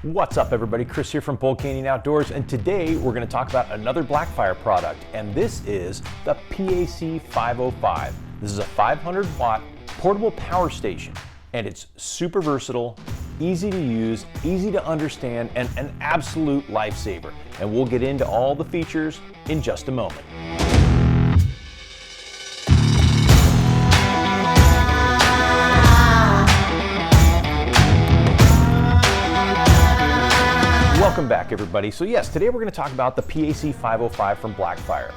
What's up everybody, Chris here from Bold Canyon Outdoors, and today we're going to talk about another Blackfire product, and this is the PAC505. This is a 500 watt portable power station, and it's super versatile, easy to use, easy to understand, and an absolute lifesaver. And we'll get into all the features in just a moment. Welcome back everybody. So yes, today we're going to talk about the PAC505 from Blackfire.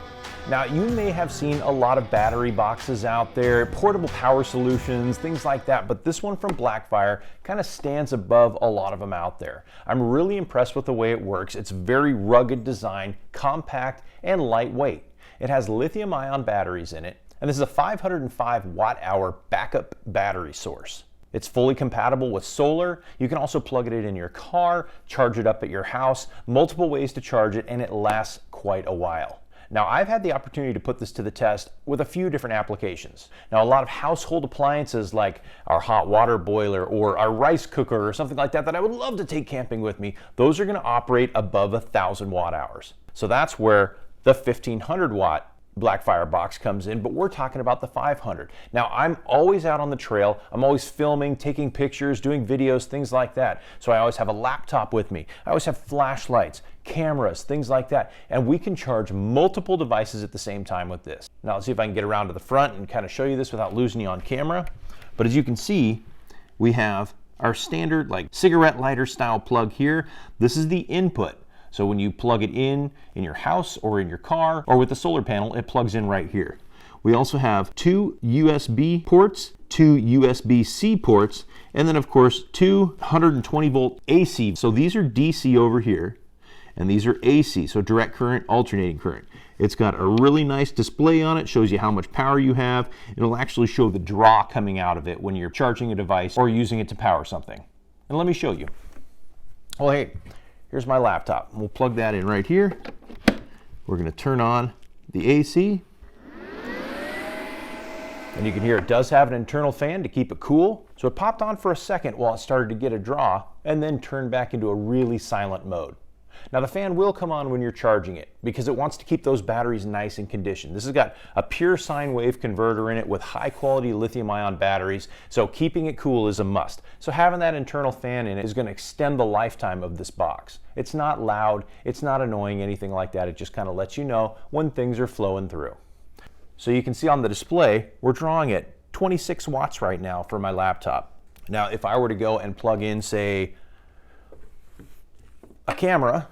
Now you may have seen a lot of battery boxes out there, portable power solutions, things like that, but this one from Blackfire kind of stands above a lot of them out there. I'm really impressed with the way it works. It's very rugged design, compact, and lightweight. It has lithium-ion batteries in it, and this is a 505 watt-hour backup battery source. It's fully compatible with solar. You can also plug it in your car, charge it up at your house, multiple ways to charge it, and it lasts quite a while. Now, I've had the opportunity to put this to the test with a few different applications. Now, a lot of household appliances like our hot water boiler or our rice cooker or something like that that I would love to take camping with me, those are gonna operate above 1,000 watt hours. So that's where the 1,500 watt Blackfire box comes in, but we're talking about the 500. Now, I'm always out on the trail. I'm always filming, taking pictures, doing videos, things like that. So I always have a laptop with me. I always have flashlights, cameras, things like that. And we can charge multiple devices at the same time with this. Now, let's see if I can get around to the front and kind of show you this without losing you on camera. But as you can see, we have our standard like cigarette lighter style plug here. This is the input. So when you plug it in your house or in your car or with the solar panel, it plugs in right here. We also have two USB ports, two USB-C ports, and then of course two 120 volt AC. So these are DC over here, and these are AC, so direct current, alternating current. It's got a really nice display on it, shows you how much power you have. It'll actually show the draw coming out of it when you're charging a device or using it to power something. And let me show you. Well, hey, here's my laptop. We'll plug that in right here. We're going to turn on the AC. And you can hear it does have an internal fan to keep it cool. So it popped on for a second while it started to get a draw and then turned back into a really silent mode. Now the fan will come on when you're charging it because it wants to keep those batteries nice and conditioned. This has got a pure sine wave converter in it with high quality lithium ion batteries, so keeping it cool is a must. So having that internal fan in it is going to extend the lifetime of this box. It's not loud, it's not annoying, anything like that. It just kind of lets you know when things are flowing through. So you can see on the display, we're drawing at 26 watts right now for my laptop. Now if I were to go and plug in, say, a camera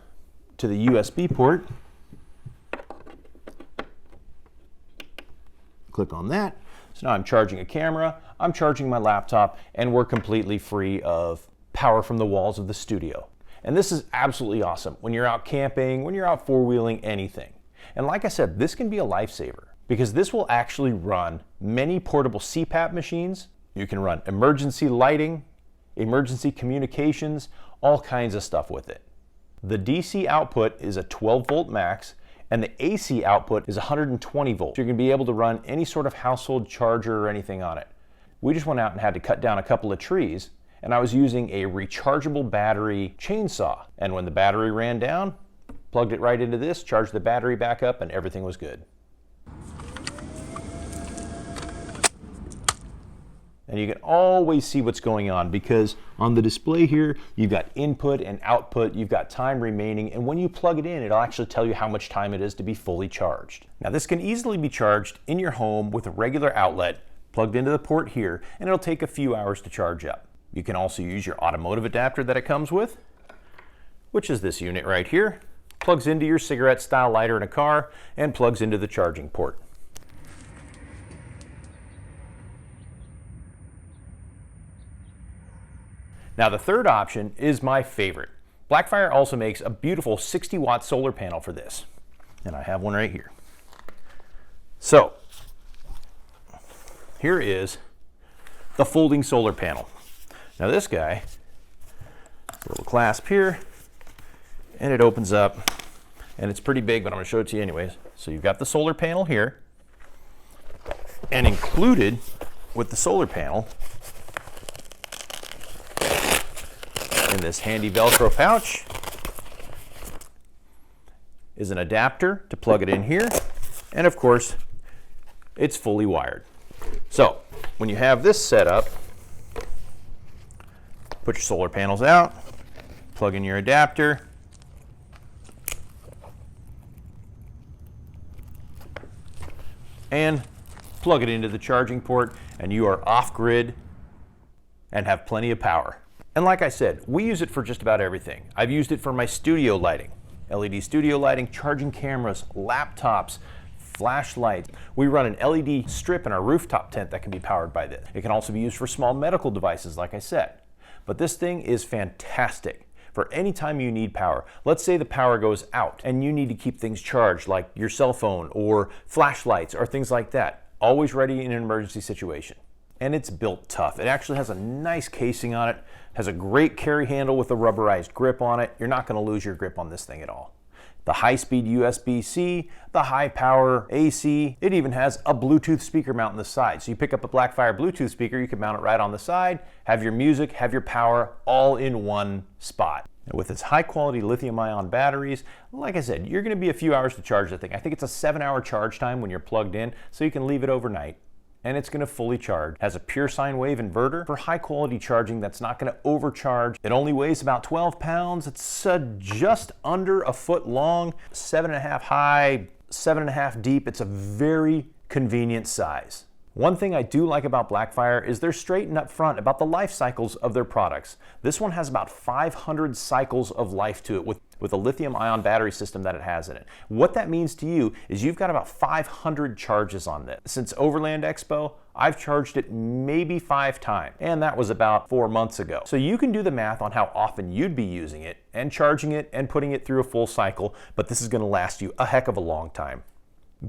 to the USB port, click on that. So now I'm charging a camera, I'm charging my laptop, and we're completely free of power from the walls of the studio. And this is absolutely awesome when you're out camping, when you're out four-wheeling, anything. And like I said, this can be a lifesaver because this will actually run many portable CPAP machines. You can run emergency lighting, emergency communications, all kinds of stuff with it. The DC output is a 12 volt max, and the AC output is 120 volts. You're going to be able to run any sort of household charger or anything on it. We just went out and had to cut down a couple of trees, and I was using a rechargeable battery chainsaw. And when the battery ran down, plugged it right into this, charged the battery back up, and everything was good. And you can always see what's going on because on the display here, you've got input and output, you've got time remaining, and when you plug it in, it'll actually tell you how much time it is to be fully charged. Now this can easily be charged in your home with a regular outlet plugged into the port here, and it'll take a few hours to charge up. You can also use your automotive adapter that it comes with, which is this unit right here. Plugs into your cigarette style lighter in a car and plugs into the charging port. Now the third option is my favorite. Blackfire also makes a beautiful 60 watt solar panel for this. And I have one right here. So here is the folding solar panel. Now this guy, a little clasp here, and it opens up, and it's pretty big, but I'm going to show it to you anyways. So you've got the solar panel here, and included with the solar panel in this handy Velcro pouch is an adapter to plug it in here, and of course it's fully wired. So when you have this set up, put your solar panels out, plug in your adapter, and plug it into the charging port, and you are off grid and have plenty of power. And like I said, we use it for just about everything. I've used it for my studio lighting, LED studio lighting, charging cameras, laptops, flashlights. We run an LED strip in our rooftop tent that can be powered by this. It can also be used for small medical devices, like I said. But this thing is fantastic for any time you need power. Let's say the power goes out and you need to keep things charged, like your cell phone or flashlights or things like that. Always ready in an emergency situation. And it's built tough. It actually has a nice casing on it, has a great carry handle with a rubberized grip on it. You're not going to lose your grip on this thing at all. The high-speed USB-C, the high-power AC. It even has a Bluetooth speaker mount on the side. So you pick up a Blackfire Bluetooth speaker, you can mount it right on the side, have your music, have your power, all in one spot. And with its high-quality lithium-ion batteries, like I said, you're going to be a few hours to charge the thing. I think it's a 7-hour charge time when you're plugged in, so you can leave it overnight. And it's going to fully charge. Has a pure sine wave inverter for high quality charging that's not going to overcharge. It only weighs about 12 pounds. It's just under a foot long, 7.5 high, 7.5 deep. It's a very convenient size. One thing I do like about Blackfire is they're straight and upfront about the life cycles of their products. This one has about 500 cycles of life to it with a lithium-ion battery system that it has in it. What that means to you is you've got about 500 charges on this. Since Overland Expo, I've charged it maybe 5 times, and that was about 4 months ago. So you can do the math on how often you'd be using it and charging it and putting it through a full cycle, but this is going to last you a heck of a long time.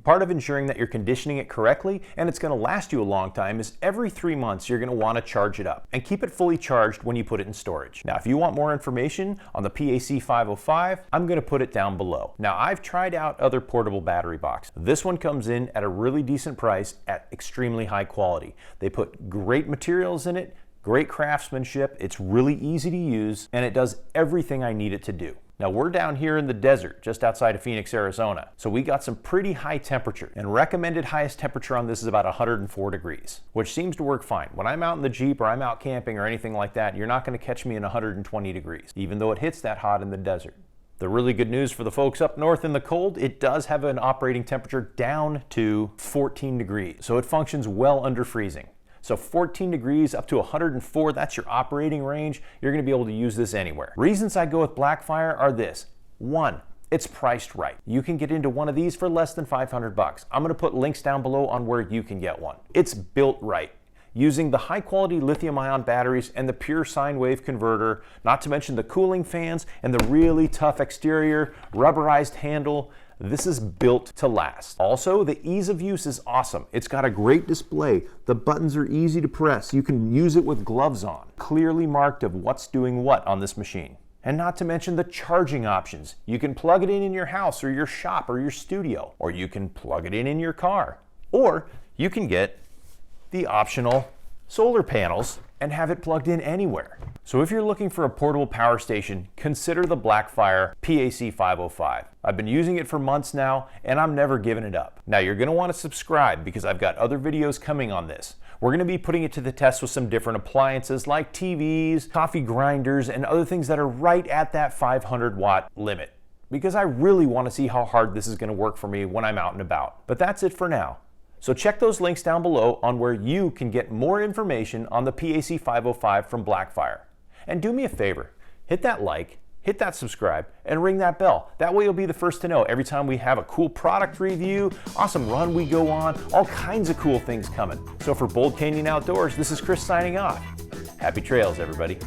Part of ensuring that you're conditioning it correctly and it's going to last you a long time is every 3 months you're going to want to charge it up and keep it fully charged when you put it in storage. Now, if you want more information on the PAC505, I'm going to put it down below. Now, I've tried out other portable battery boxes. This one comes in at a really decent price at extremely high quality. They put great materials in it, great craftsmanship, it's really easy to use, and it does everything I need it to do. Now, we're down here in the desert just outside of Phoenix, Arizona, so we got some pretty high temperature, and recommended highest temperature on this is about 104 degrees, which seems to work fine. When I'm out in the Jeep or I'm out camping or anything like that, you're not going to catch me in 120 degrees, even though it hits that hot in the desert. The really good news for the folks up north in the cold, it does have an operating temperature down to 14 degrees, so it functions well under freezing. So 14 degrees up to 104, that's your operating range. You're going to be able to use this anywhere. Reasons I go with Blackfire are this. 1, it's priced right. You can get into one of these for less than 500 bucks. I'm going to put links down below on where you can get one. It's built right, using the high quality lithium-ion batteries and the pure sine wave converter, not to mention the cooling fans and the really tough exterior, rubberized handle. This is built to last. Also, the ease of use is awesome. It's got a great display. The buttons are easy to press. You can use it with gloves on. Clearly marked of what's doing what on this machine. And not to mention the charging options. You can plug it in your house or your shop or your studio, or you can plug it in your car, or you can get the optional solar panels and have it plugged in anywhere. So if you're looking for a portable power station, consider the Blackfire PAC505. I've been using it for months now, and I'm never giving it up. Now, you're going to want to subscribe because I've got other videos coming on this. We're going to be putting it to the test with some different appliances like TVs, coffee grinders, and other things that are right at that 500 watt limit, because I really want to see how hard this is going to work for me when I'm out and about. But that's it for now. So check those links down below on where you can get more information on the PAC505 from Blackfire. And do me a favor, hit that like, hit that subscribe, and ring that bell. That way you'll be the first to know every time we have a cool product review, awesome run we go on, all kinds of cool things coming. So for Bold Canyon Outdoors, this is Chris signing off. Happy trails, everybody.